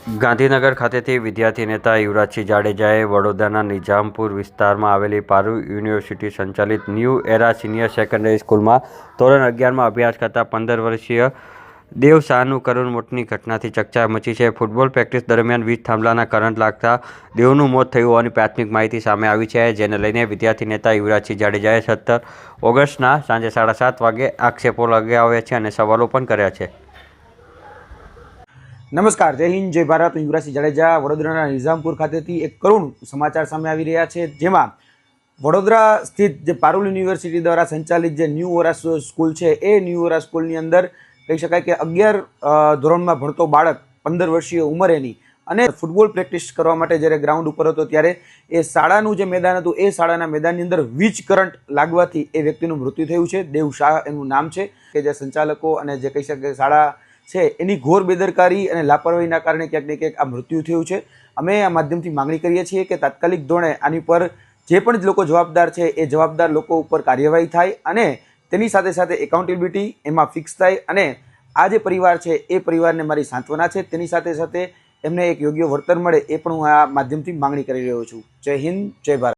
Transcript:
ગાંધીનગર ખાતેથી વિદ્યાર્થી નેતા યુવરાજસિંહ જાડેજાએ વડોદરાના નિઝામપુર વિસ્તારમાં આવેલી પારૂલ યુનિવર્સિટી સંચાલિત ન્યૂ એરા સિનિયર સેકન્ડરી સ્કૂલમાં ધોરણ 11માં અભ્યાસ કરતા 15 વર્ષીય દેવ શાહનું કરુણ મોતની ઘટનાથી ચકચાર મચી છે. ફૂટબોલ પ્રેક્ટિસ દરમિયાન વીજ થાંભલાના કરંટ લાગતા દેવનું મોત થયું હોવાની પ્રાથમિક માહિતી સામે આવી છે, જેને લઈને વિદ્યાર્થી નેતા યુવરાજસિંહ જાડેજાએ 17 ઓગસ્ટના સાંજે 7:30 વાગે આક્ષેપો લગાવ્યા છે અને સવાલો પણ કર્યા છે. નમસ્કાર, જય હિન્દ, જય ભારત. હું યુવરાજસિંહ જાડેજા વડોદરાના નિઝામપુર ખાતેથી એક કરુણ સમાચાર સામે આવી રહ્યા છે, જેમાં વડોદરા સ્થિત જે પારુલ યુનિવર્સિટી દ્વારા સંચાલિત જે ન્યૂ ઓરા સ્કૂલ છે, એ ન્યૂ ઓરા સ્કૂલની અંદર કહી શકાય કે 11 ધોરણમાં ભણતો બાળક 15 વર્ષીય ઉંમર એની અને ફૂટબોલ પ્રેક્ટિસ કરવા માટે જ્યારે ગ્રાઉન્ડ ઉપર હતો ત્યારે એ શાળાનું જે મેદાન હતું એ શાળાના મેદાનની અંદર વીજ કરંટ લાગવાથી એ વ્યક્તિનું મૃત્યુ થયું છે. દેવ શાહ એનું નામ છે, કે જે સંચાલકો અને જે કહી શકે શાળા છે એની ઘોર બેદરકારી અને લાપરવાહીના કારણે ક્યાંક ને ક્યાંક આ મૃત્યુ થયું છે. અમે આ માધ્યમથી માંગણી કરીએ છીએ કે તાત્કાલિક ધોરણે આની પર જે પણ લોકો જવાબદાર છે એ જવાબદાર લોકો ઉપર કાર્યવાહી થાય અને તેની સાથે સાથે એકાઉન્ટેબિલિટી એમાં ફિક્સ થાય અને આ જે પરિવાર છે એ પરિવારને મારી સાંત્વના છે, તેની સાથે સાથે એમને એક યોગ્ય વળતર મળે એ પણ હું આ માધ્યમથી માંગણી કરી રહ્યો છું. જય હિન્દ, જય ભારત.